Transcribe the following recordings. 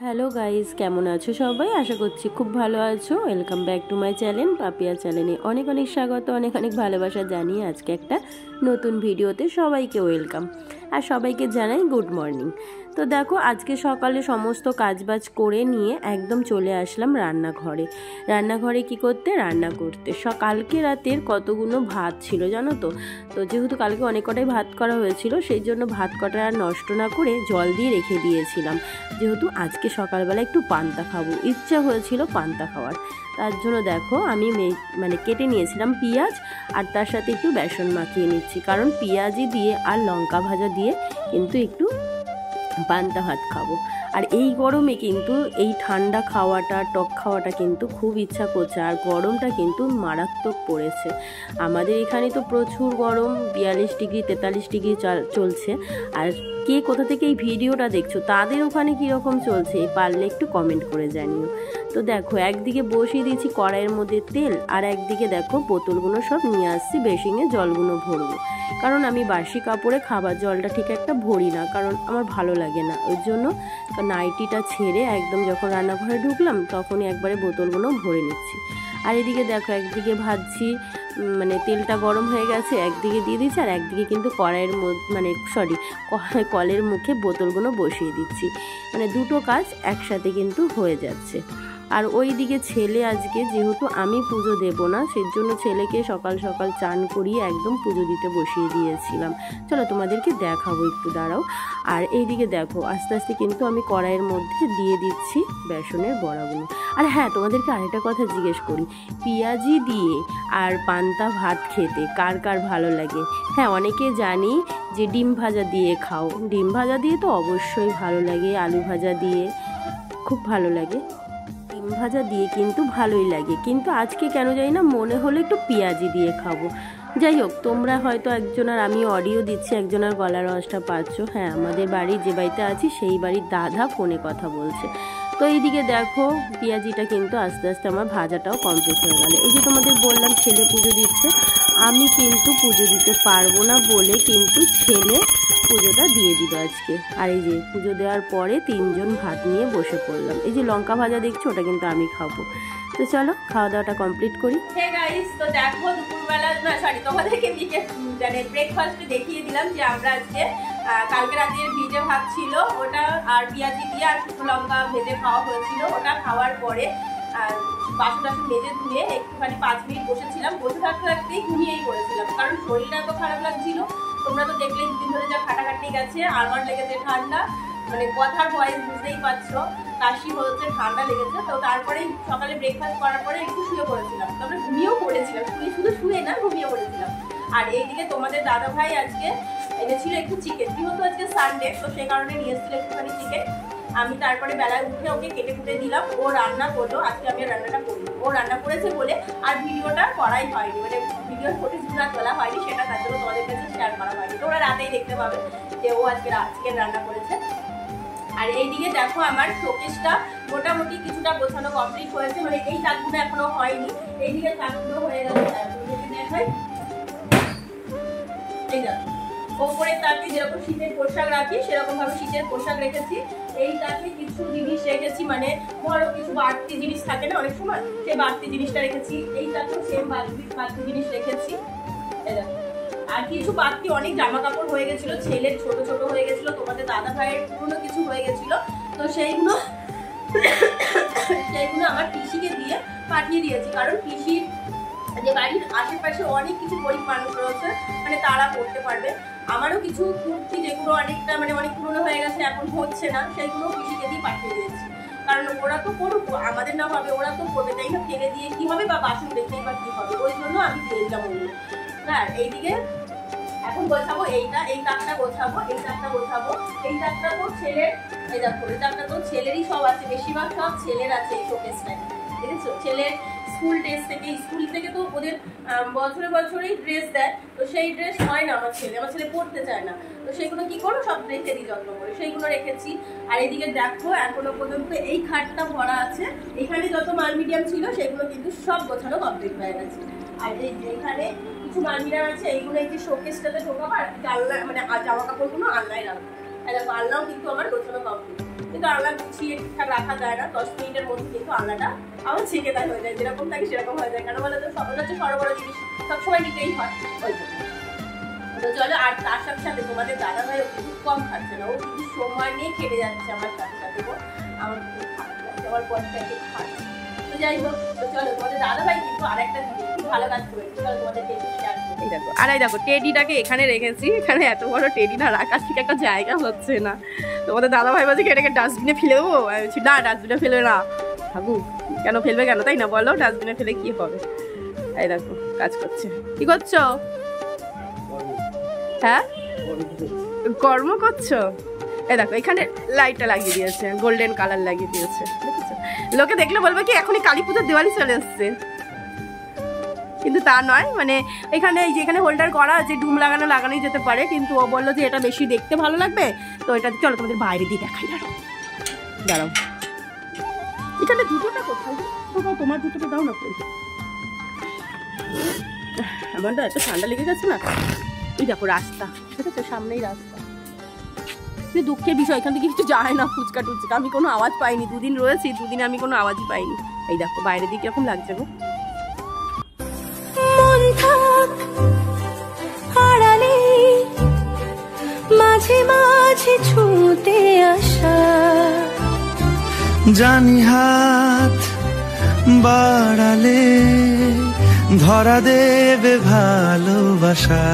Hello guys, কেমন আছো সবাই? আশা করছি খুব ভালো আছো। Welcome back to my channel Papiya চ্যানেলে অনেক অনেক স্বাগত, অনেক অনেক ভালোবাসা জানিয়ে আজকে একটা নতুন ভিডিওতে সবাইকে ওয়েলকাম আর সবাইকে জানাই গুড মর্নিং। তো দেখো, আজকে সকালে সমস্ত কাজবাজ করে নিয়ে একদম চলে আসলাম রান্নাঘরে কি করতে, রান্না করতে। কালকে রাতের কতগুলো ভাত ছিল জানো তো। যেহেতু কালকে অনেক কটাই ভাত করা হয়েছিল, সেই জন্য ভাত কটা আর নষ্ট না করে জল দিয়ে রেখে দিয়েছিলাম, যেহেতু আজকে সকালবেলা একটু পান্তা খাবো, ইচ্ছা হয়েছিল পান্তা খাওয়ার। তার জন্য দেখো আমি কেটে নিয়েছিলাম পেঁয়াজ, আর তার সাথে একটু বেসন মাখিয়ে নিচ্ছি, কারণ পেঁয়াজি দিয়ে আর লঙ্কা ভাজা দিয়ে কিন্তু একটু পান্তা ভাত খাবো। আর এই গরমে কিন্তু এই ঠান্ডা খাওয়াটা, টক খাওয়াটা কিন্তু খুব ইচ্ছা করছে। আর গরমটা কিন্তু মারাত্মক পড়েছে আমাদের এখানে, তো প্রচুর গরম, 42 ডিগ্রি 43 ডিগ্রি চলছে। আর কে কোথা থেকে এই ভিডিওটা দেখছো, তাদের ওখানে কীরকম চলছে পারলে একটু কমেন্ট করে জানিও। তো দেখো, একদিকে বসিয়ে দিয়েছি কড়াইয়ের মধ্যে তেল, আর একদিকে দেখো বোতলগুলো সব নিয়ে আসছি বেসিনে জলগুলো ভরবো। কারণ আমি বাসি কাপড়ে খাবার জলটা ঠিক একটা ভরি না, কারণ আমার ভালো লাগে না। ওই জন্য নাইটিটা ছেড়ে একদম যখন রান্নাঘরে ঢুকলাম তখনই একবারে বোতলগুলো ভরে নিচ্ছি। আর এদিকে দেখো, একদিকে ভাজছি, তেলটা গরম হয়ে গেছে, একদিকে দিয়ে দিচ্ছি, আর একদিকে কিন্তু কড়াইয়ের মধ্যে কলের মুখে বোতলগুলো বসিয়ে দিচ্ছি। দুটো কাজ একসাথে কিন্তু হয়ে যাচ্ছে। আর ওই দিকে ছেলে, আজকে যেহেতু আমি পুজো দেব না, সেই জন্য ছেলেকে সকাল সকাল চান করিয়ে একদম পুজো দিতে বসিয়ে দিয়েছিলাম। চলো তোমাদেরকে দেখাবো, একটু দাঁড়াও। আর এইদিকে দেখো, আস্তে আস্তে কিন্তু আমি কড়াইয়ের মধ্যে দিয়ে দিচ্ছি বেসনের বড়াগুলো। আর হ্যাঁ, তোমাদেরকে আরেকটা কথা জিজ্ঞেস করি, পেঁয়াজি দিয়ে আর পান্তা ভাত খেতে কার কার ভালো লাগে? হ্যাঁ, অনেকে জানি যে ডিম ভাজা দিয়ে খাও, ডিম ভাজা দিয়ে তো অবশ্যই ভালো লাগে, আলু ভাজা দিয়ে খুব ভালো লাগে, ডিম ভাজা দিয়ে কিন্তু ভালোই লাগে। কিন্তু আজকে কেন জানি না মনে হলো একটু পেঁয়াজি দিয়ে খাবো। যাই হোক, তোমরা হয়তো একজনের, আমি অডিও দিচ্ছি, একজনের গলার আওয়াজটা পাচ্ছ। হ্যাঁ, আমাদের বাড়ি যে বাড়িতে আছি সেই বাড়ির দাদা ফোনে কথা বলছে। তো এইদিকে দেখো, পেঁয়াজিটা কিন্তু আস্তে আস্তে আমার ভাজাটাও কমপ্লিট হয়ে গেল। এই যে তোমাদের বললাম ছেলে পুজো দিচ্ছে, আমি কিন্তু পুজো দিতে পারবো না বলে কিন্তু ছেলে পুজোটা দিয়ে দিল আজকে। আর এই যে পুজো দেওয়ার পরে তিনজন ভাত নিয়ে বসে পড়লাম। এই যে লঙ্কা ভাজা দেখছো, ওটা কিন্তু আমি খাবো। তো চলো খাওয়া দাওয়াটা কমপ্লিট করি। তো দেখো, দুপুরবেলা তোমাদেরকে ব্রেকফাস্টে দেখিয়ে দিলাম যে আমরা আজকে কালকে রাতের ভিজে ভাত ছিল ওটা, আর পেঁয়াজি দিয়ে আর শুকনো লঙ্কা ভেজে খাওয়া হয়েছিল। ওটা খাওয়ার পরে বাসন টাসন মেজে ধুয়ে একটুখানি 5 মিনিট বসেছিলাম। বসে থাকতে থাকতেই ঘুমিয়েই পড়েছিলাম, কারণ শরীরটা এত খারাপ লাগছিল। তোমরা তো দেখলে দুদিন ধরে যা খাটাখাটি গেছে, আমার লেগেছে ঠান্ডা, কথার ভয়েস বুঝতেই পারছো, কাশি হচ্ছে, ঠান্ডা লেগেছে। তো তারপরে সকালে ব্রেকফাস্ট করার পরে একটু শুয়ে পড়েছিলাম, তারপরে ঘুমিয়েও পড়েছিলাম, শুধু শুয়ে না, ঘুমিয়ে পড়েছিলাম। আর এইদিকে তোমাদের দাদা ভাই আজকে এনেছিল একটু চিকেন, যেহেতু আজকে সানডে, তো সেই কারণে নিয়ে এসেছিল একটুখানি চিকেন। আমি তারপরে বেলায় উঠে ওকে কেটে কুটে দিলাম, ও রান্না করলো। আজকে আমি রান্নাটা করি, ও রান্না করেছে বলে আর ভিডিওটা করাই হয়নি, ভিডিওর ফুটেজগুলো তোলা হয়নি, সেটা তার জন্য তোমাদের কাছে শেয়ার করা হয়নি। তোমরা রাতেই দেখতে পাবে যে ও আজকে চিকেন রান্না করেছে। আর এইদিকে দেখো, আমার শোকেসটা মোটামুটি কিছুটা গোছানো কমপ্লিট হয়েছে, এই তাকগুলো এখনো হয়নি। এইদিকে তাকগুলো হয়ে গেছে, দেখাই। এই দেখো, ওপরের তাকে যেরকম শীতের পোশাক রাখি সেরকম ভাবে শীতের পোশাক রেখেছি। এই তাকে কিছু জিনিস রেখেছি, ধরো কিছু বাড়তি জিনিস থাকে না অনেক সময়, সেই বাড়তি জিনিসটা রেখেছি। এই তাকে সেম বাড়তি জিনিস রেখেছি। আর কিছু বাড়তি অনেক জামা কাপড় হয়ে গেছিল, ছেলের ছোট ছোট হয়ে গেছিল, তোমাদের দাদা ভাইয়ের পুরনো কিছু হয়ে গেছিল। তো সেইগুলো আমার পিসিকে দিয়ে পাঠিয়ে দিয়েছি, কারণ পিসির যে বাড়ির আশেপাশে অনেক কিছু গরিব মানুষ রয়েছে, তারা করতে পারবে। আমারও কিছু কুর্তি যেগুলো অনেকটা অনেক পুরনো হয়ে গেছে, এখন হচ্ছে না, সেইগুলো পিসিকে দিয়ে পাঠিয়ে দিয়েছি। কারণ ওরা তো করুক, আমাদের না হবে, ওরা তো করবে, তাই না? ফেলে দিয়ে কি হবে, বা বাসন রেখেই বা কি হবে, ওই জন্য আমি দিয়ে দিলাম ওগুলো। হ্যাঁ, এইদিকে এখন গোছাবো এই তাকটা গোছাবো, এই তাকটা তো ছেলের। এই দেখো, এই তাকটা তো ছেলেরই সব আছে, বেশিরভাগ সব ছেলের আছে এই শোকেসটায়, দেখেছো? ছেলের স্কুল থেকে তো ওদের বছরেই ড্রেস দেয়, তো সেই ড্রেস হয় না আমার ছেলে পড়তে চায় না, তো সেগুলো কি করো, সব রেখে দিই যত্ন করে, সেইগুলো রেখেছি। আর এদিকে দেখো, এখনো পর্যন্ত এই খাটটা ভরা আছে, এখানে যত মাল মিডিয়াম ছিল সেগুলো কিন্তু সব গোছানো কমপ্লিট হয়ে গেছে। আর এই যে এখানে কিছু মাল মিডিয়াম আছে, এইগুলো এই যে শোকেসটাতে ঢোকাবো, আর জামা কাপড়গুলো আলনায় রাখবো। দেখো, আলনাও কিন্তু আমার গোছানো কমপ্লিট। কিন্তু আলনা গুছিয়ে ঠিকঠাক রাখা যায় না, 10 মিনিটের মধ্যে কিন্তু আলনাটা আমার ছেঁকে দেয় হয়ে যায়, যেরকম থাকে সেরকম হয়ে যায়। কেন বলে তো সবার হচ্ছে বড় বড় জিনিস সবসময় নিতেই হয় ওই জন্য। তো চলো, আর তার সাথে সাথে তোমাদের দাদা ভাই খুব কম খাচ্ছে না, ও কিন্তু সময় নিয়ে খেটে যাচ্ছে আমার সাথে সাথে। আমার খুব খারাপ লাগছে, আমার পথটা একটু খাচ্ছে। তো যাই হোক, তো চলো তোমাদের দাদা ভাই কিন্তু আরেকটা খুব ভালো কাজ করেছে, চলো তোমাদের শেয়ার করি। এই দেখো, আর এই দেখো টেডিটাকে এখানে রেখেছি, এখানে এত বড় টেডি না রাখার ঠিক একটা জায়গা হচ্ছে না। তোমাদের দাদা ভাই বলছে এটাকে ডাস্টবিনে ফেলে দেবো, না ডাস্টবিনে ফেলবে না। ভাবু কেন ফেলবে, কেন তাই না বলো, ডাস্টবিনে ফেলে কি হবে। এই দেখো কাজ করছে। কি করছো? হ্যাঁ কর্ম করছো? এই দেখো এখানে লাইটটা লাগিয়ে দিয়েছে, গোল্ডেন কালার লাগিয়ে দিয়েছে, দেখেছো? লোকে দেখলে বলবে কি এখনই কালী পুজোর দিওয়ালি চলে এসছে, কিন্তু তা নয়। মানে এখানে এই যে এখানে হোল্ডার করা আছে, ডুম লাগানোই যেতে পারে, কিন্তু ও বললো যে এটা বেশি দেখতে ভালো লাগবে, তো এটা চলো তোমাদের বাইরে দিয়ে দেখাই। দাঁড়াও এখানে জুতোটা কোথায়, তোমার জুতোটা দাও না প্লিজ। আমারটা এত ঠান্ডা লেগে গেছে না। এই দেখো রাস্তা, ঠিক আছে, সামনেই রাস্তা। দুঃখের বিষয় এখান থেকে কিছু যায় না, ফুচকা টুচকা আমি কোনো আওয়াজ পাইনি, দুদিন রয়েছি, দুদিনে আমি কোনো আওয়াজই পাইনি। এই দেখো বাইরে দিকে কিরকম লাগছে গো। মাঝে মাঝে ছুটে আসা, জানি হাত বাড়ালে ধরা দেবে ভালোবাসা।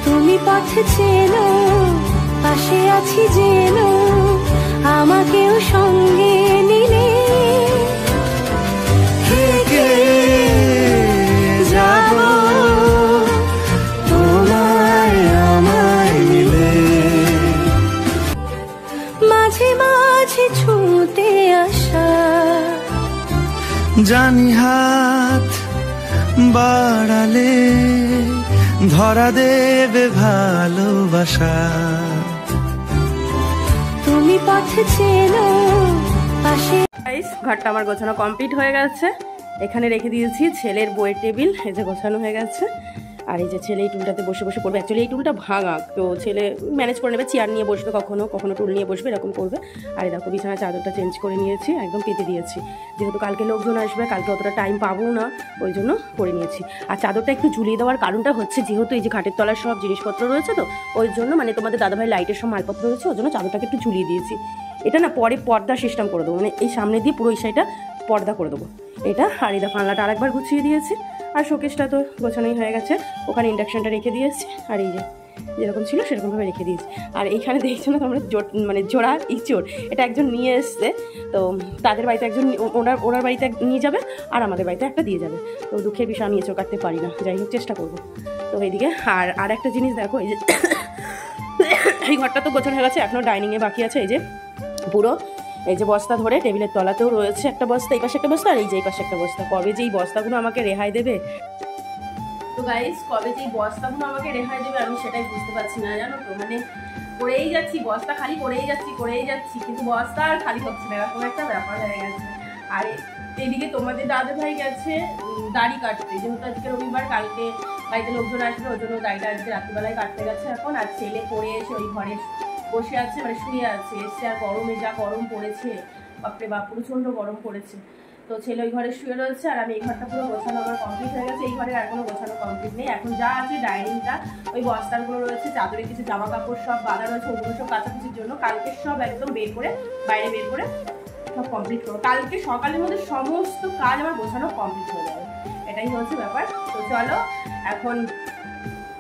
তুমি পথ চেনো, পাশে আছি জেনো, আমাকেও সঙ্গে নিলে থেকে যাব তোমায় আমায় মিলে। মাঝে মাঝে ছুটে আসা, জানি হাত বাড়ালে ধরা দেবে ভালোবাসা। তুমি পথ চেনো, পাশে। ঘরটা আমার গোছানো কমপ্লিট হয়ে গেছে। এখানে রেখে দিয়েছি ছেলের বইয়ের টেবিল, এই যে গোছানো হয়ে গেছে। আর এই যে ছেলে এই টুলটাতে বসে বসে পড়বে, অ্যাকচুয়ালি এই টুলটা ভাঙা, তো ছেলে ম্যানেজ করে নেবে, চেয়ার নিয়ে বসবে, কখনো কখনো টুল নিয়ে বসবে, এরকম করবে। আর এই দেখো বিছানা চাদরটা চেঞ্জ করে নিয়েছি, একদম পেতে দিয়েছি, যেহেতু কালকে লোকজন আসবে, কালকে অতটা টাইম পাবো না, ওই জন্য করে নিয়েছি। আর চাদরটা একটু ঝুলিয়ে দেওয়ার কারণটা হচ্ছে, যেহেতু এই যে ঘাটের তলার সব জিনিসপত্র রয়েছে, তো ওই জন্য মানে তোমাদের দাদাভাই লাইটের সব মালপত্র রয়েছে, ওই জন্য চাদরটাকে একটু ঝুলিয়ে দিয়েছি। এটা না পরে পর্দা সিস্টেম করে দেবো, মানে এই সামনে দিয়ে পুরো এই সাইডটা পর্দা করে দেবো এটা। আর এই দেখো আনলাটা আরেকবার গুছিয়ে দিয়েছি। আর শোকেসটা তো গোছানোই হয়ে গেছে, ওখানে ইন্ডাকশানটা রেখে দিয়েছি। আর এই যে যেরকম ছিল সেরকমভাবে রেখে দিয়েছি। আর এইখানে দেখছো না তোমরা মানে জোড়া ইঁচড়, এটা একজন নিয়ে এসছে, তো তাদের বাড়িতে একজন ওনার বাড়িতে নিয়ে যাবে, আর আমাদের বাড়িতে একটা দিয়ে যাবে। তো দুঃখের বিষয় আমি এঁচড় কাটতে পারি না, যাই হোক চেষ্টা করবো। তো এইদিকে আর একটা জিনিস দেখো, এই যে এই ঘরটা তো গোছানো হয়ে গেছে, এখনও ডাইনিংয়ে বাকি আছে। এই যে পুরো এই যে বস্তা ধরে টেবিলের তলাতেও রয়েছে একটা বস্তা, এই পাশে একটা বস্তা, আর এই যে এই পাশে একটা বস্তা। কবে যে এই বস্তাগুলো আমাকে রেহাই দেবে, তো গাইস কবে যে এই বস্তাগুলো আমাকে রেহাই দেবে আমি সেটাই বুঝতে পারছি না, জানো তো। মানে করেই যাচ্ছি, বস্তা খালি করেই যাচ্ছি, কিন্তু বস্তা আর খালি হচ্ছে না, এরকম একটা ব্যাপার হয়ে গেছে। আর এদিকে তোমাদের দাদা ভাই গেছে দাড়ি কাটতে, যেহেতু আজকে রবিবার, কালকে বাড়িতে লোকজন আসবে, ওই জন্য দাড়িটা আজকে রাত্রিবেলায় কাটতে গেছে এখন। আর ছেলে পড়ে এসে ওই ঘরে বসে আছে, মানে শুয়ে আছে, এসে আর গরমে যা গরম পড়েছে, বাপরে বাপ প্রচণ্ড গরম পড়েছে। তো ছেলে ওই ঘরে শুয়ে রয়েছে, আর আমি এই ঘরটা পুরো গোছানো আমার কমপ্লিট হয়ে গেছে। এই ঘরের আর কোনো গোছানো কমপ্লিট নেই, এখন যা আছে ডাইনিংটা, ওই বস্তাগুলো রয়েছে, চাদরে কিছু জামা কাপড় সব বাঁধা রয়েছে, ওগুলো সব কাচাকুচির জন্য কালকে সব একদম বের করে বাইরে বের করে সব কমপ্লিট করবো। কালকে সকালের মধ্যে সমস্ত কাজ আমার গোছানো কমপ্লিট হয়ে যাবে, এটাই হচ্ছে ব্যাপার। তো চলো এখন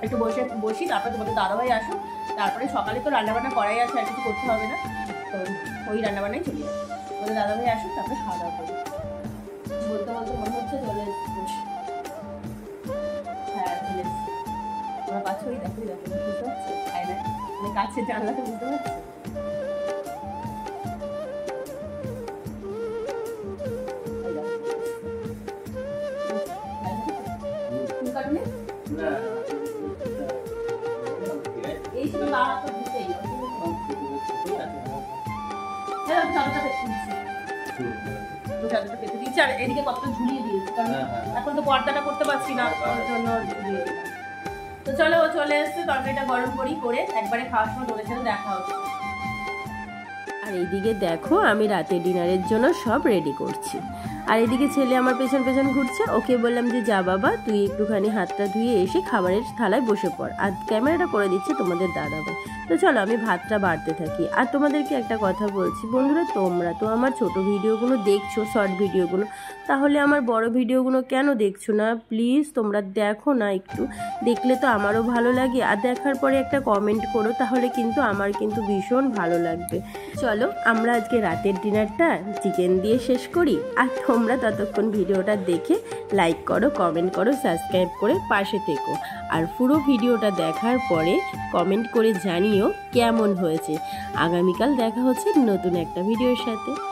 একটু বসি, তারপরে তোমাদের দাদাভাই আসুন, তারপরে সকালে তো রান্নাবান্না করাই আছে, আর কিছু করতে হবে না, তো ওই রান্নাবান্নাই চলে যাবে। তোমাদের দাদাভাই আসুন, তারপরে খাওয়া দাওয়া করবো। বলতে বলতে মনে হচ্ছে চলে এসেছি। হ্যাঁ চলে এসেছি, তোমার কাছে ওই দেখো বুঝতে পারছো, তাই না, মানে কাছের জানলাতে বুঝতে পারছো। এই শুধু দাঁড়া তো বুঝতেই চাদরটা পেতে দিয়েছি, আর এদিকে কতটা ঝুলিয়ে দিয়েছি, কারণ এখন তো পর্দাটা করতে পারছি না, ওর জন্য ঝুলিয়ে দিলাম। তো চলো ও চলে এসছে, তরকারিটা গরম করে একবারে খাওয়ার সময় তোদের সাথে দেখা হচ্ছে। আর এইদিকে দেখো আমি রাতের ডিনারের জন্য সব রেডি করছি। আর এদিকে ছেলে আমার পেছন পেছন ঘুরছে। ওকে বললাম যে যা বাবা তুই একটুখানি হাতটা ধুয়ে এসে খাবারের থালায় বসে পড়। আর ক্যামেরাটা করে দিচ্ছে তোমাদের দাদাভাই। তো চলো আমি ভাতটা বাড়তে থাকি। আর তোমাদেরকে একটা কথা বলছি বন্ধুরা, তোমরা তো আমার ছোট ভিডিওগুলো দেখছো, শর্ট ভিডিওগুলো, তাহলে আমার বড় ভিডিওগুলো কেন দেখছো না? প্লিজ তোমরা দেখো না, একটু দেখলে তো আমারও ভালো লাগে। আর দেখার পরে একটা কমেন্ট করো, তাহলে কিন্তু আমার কিন্তু ভীষণ ভালো লাগবে। চলো আমরা আজকে রাতের ডিনারটা চিকেন দিয়ে শেষ করি। আর তোমরা ততক্ষণ ভিডিওটা দেখে লাইক করো, কমেন্ট করো, সাবস্ক্রাইব করে পাশে থেকো। আর পুরো ভিডিওটা দেখার পরে কমেন্ট করে জানিও কেমন হয়েছে। আগামীকাল দেখা হচ্ছে নতুন একটা ভিডিওর সাথে।